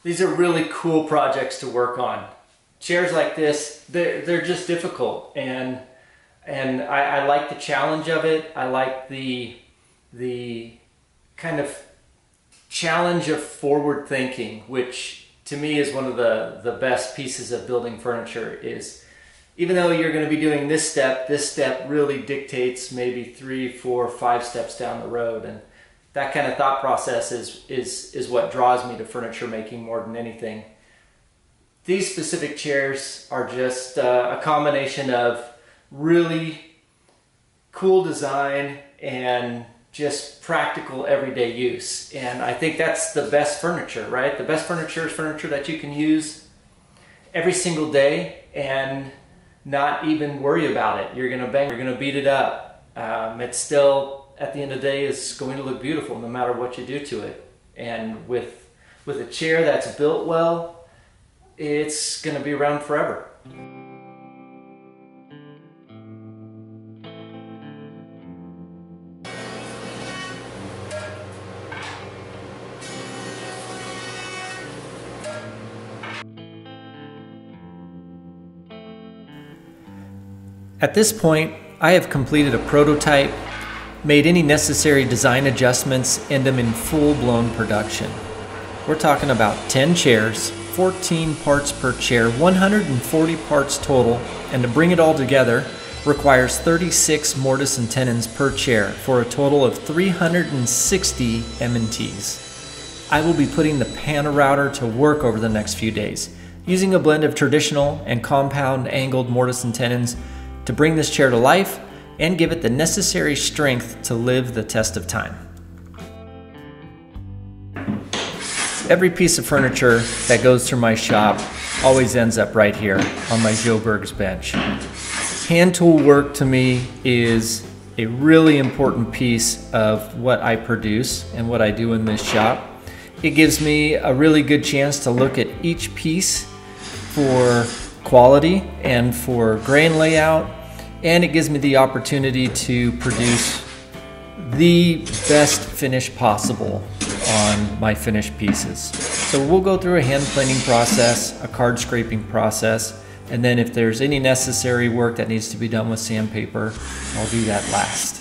These are really cool projects to work on. Chairs like this, they're just difficult, and I like the challenge of it. I like the kind of challenge of forward thinking, which to me is one of the best pieces of building furniture. Is even though you're going to be doing this step really dictates maybe 3, 4, 5 steps down the road, and that kind of thought process is what draws me to furniture making more than anything. These specific chairs are just a combination of really cool design and just practical everyday use. And I think that's the best furniture, right? The best furniture is furniture that you can use every single day and not even worry about it. You're gonna bang, you're gonna beat it up. It's still, at the end of the day, is going to look beautiful no matter what you do to it. And with a chair that's built well, it's going to be around forever. At this point, I have completed a prototype, made any necessary design adjustments, and am in full-blown production. We're talking about 10 chairs, 14 parts per chair, 140 parts total, and to bring it all together requires 36 mortise and tenons per chair for a total of 360 M&Ts. I will be putting the panel router to work over the next few days, using a blend of traditional and compound angled mortise and tenons to bring this chair to life and give it the necessary strength to live the test of time. Every piece of furniture that goes through my shop always ends up right here on my Sjobergs bench. Hand tool work to me is a really important piece of what I produce and what I do in this shop. It gives me a really good chance to look at each piece for quality and for grain layout, and it gives me the opportunity to produce the best finish possible on my finished pieces. So we'll go through a hand planing process, a card scraping process, and then if there's any necessary work that needs to be done with sandpaper, I'll do that last.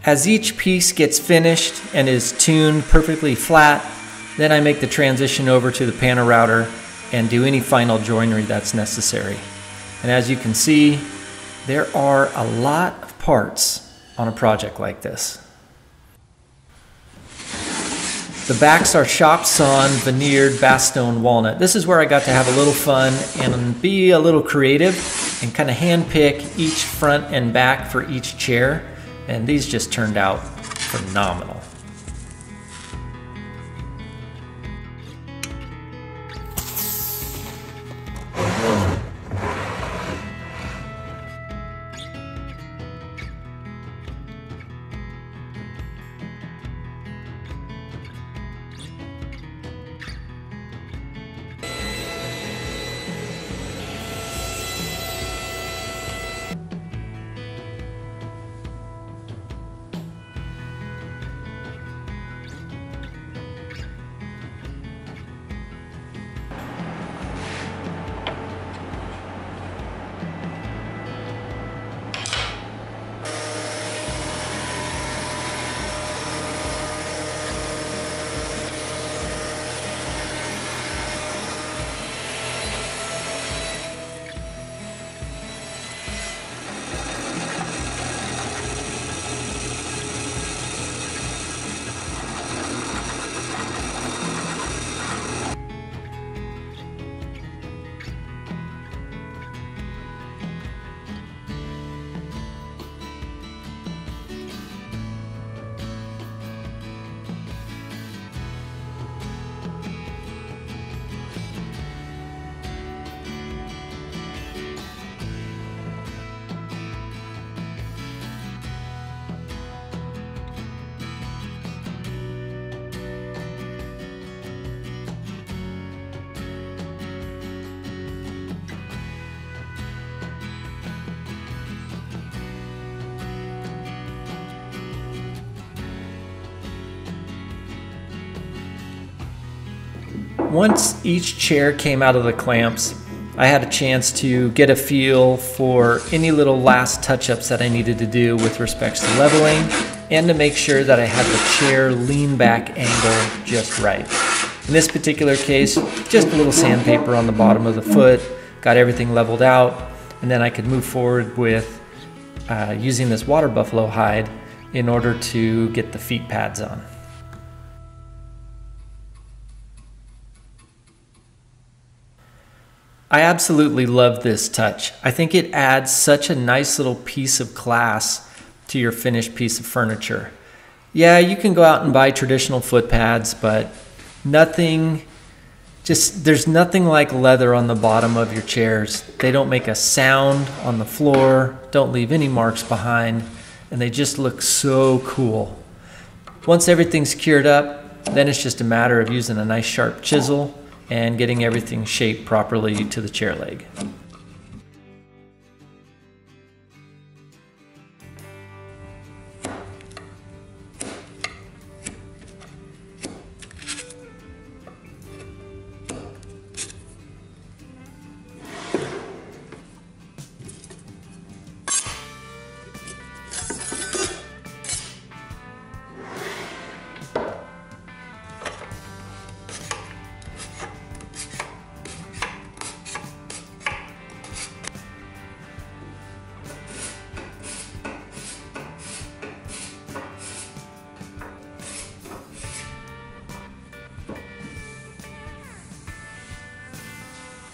As each piece gets finished and is tuned perfectly flat, then I make the transition over to the panel router and do any final joinery that's necessary. And as you can see, there are a lot of parts on a project like this. The backs are shop sawn veneered Bastogne Walnut. This is where I got to have a little fun and be a little creative and kind of hand pick each front and back for each chair. And these just turned out phenomenal. Once each chair came out of the clamps, I had a chance to get a feel for any little last touch-ups that I needed to do with respects to leveling and to make sure that I had the chair lean back angle just right. In this particular case, just a little sandpaper on the bottom of the foot, got everything leveled out, and then I could move forward with using this water buffalo hide in order to get the feet pads on. I absolutely love this touch. I think it adds such a nice little piece of class to your finished piece of furniture. Yeah, you can go out and buy traditional foot pads, but there's nothing like leather on the bottom of your chairs. They don't make a sound on the floor, don't leave any marks behind, and they just look so cool. Once everything's cured up, then it's just a matter of using a nice sharp chisel and getting everything shaped properly to the chair leg.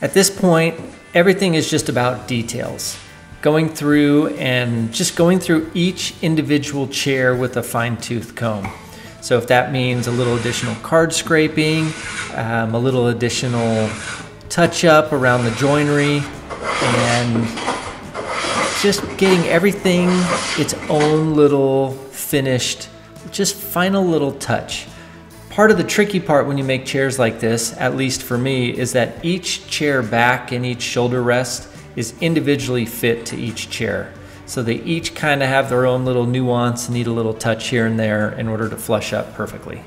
At this point, everything is just about details. Going through each individual chair with a fine-tooth comb. So if that means a little additional card scraping, a little additional touch-up around the joinery, and just getting everything its own little finished, just final little touch. Part of the tricky part when you make chairs like this, at least for me, is that each chair back and each shoulder rest is individually fit to each chair. So they each kind of have their own little nuance and need a little touch here and there in order to flush up perfectly.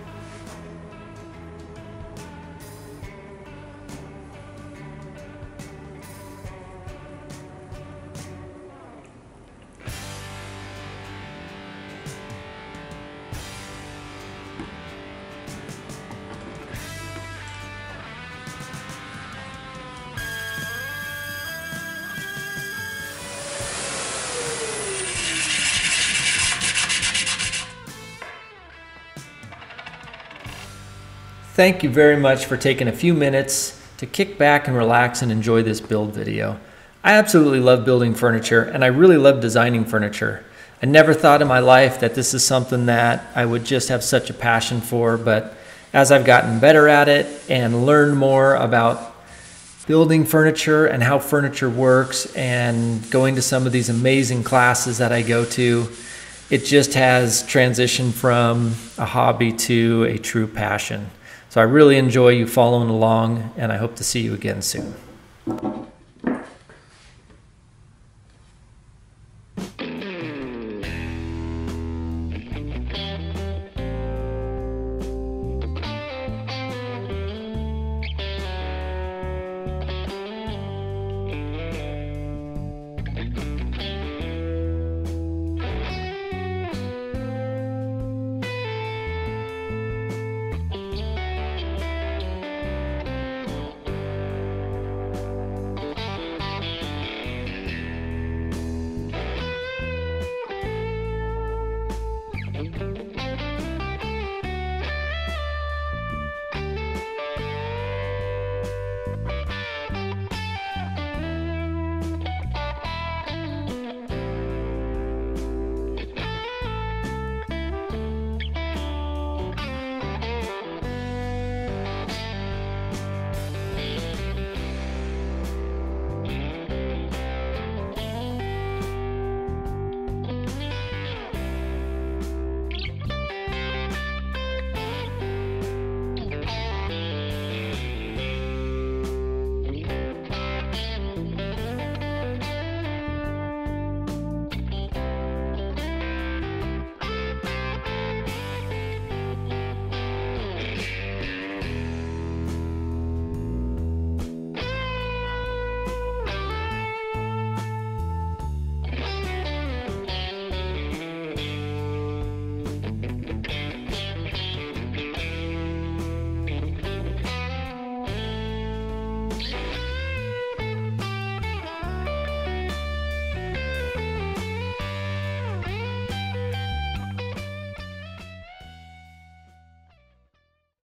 Thank you very much for taking a few minutes to kick back and relax and enjoy this build video. I absolutely love building furniture, and I really love designing furniture. I never thought in my life that this is something that I would just have such a passion for, but as I've gotten better at it and learned more about building furniture and how furniture works and going to some of these amazing classes that I go to, it just has transitioned from a hobby to a true passion. So I really enjoy you following along, and I hope to see you again soon.